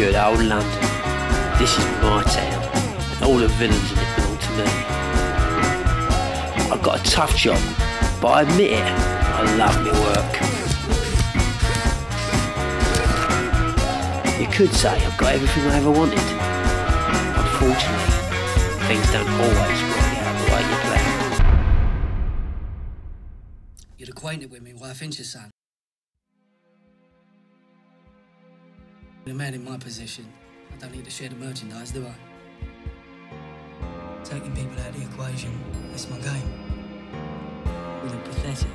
good old London. This is my town, and all the villains in it belong to me. I've got a tough job, but I admit it, I love my work. You could say I've got everything I ever wanted. Unfortunately, things don't always work out the way you plan. You're acquainted with me, why Finch's son. A man in my position, I don't need to share the merchandise, do I? Taking people out of the equation, that's my game. You look pathetic.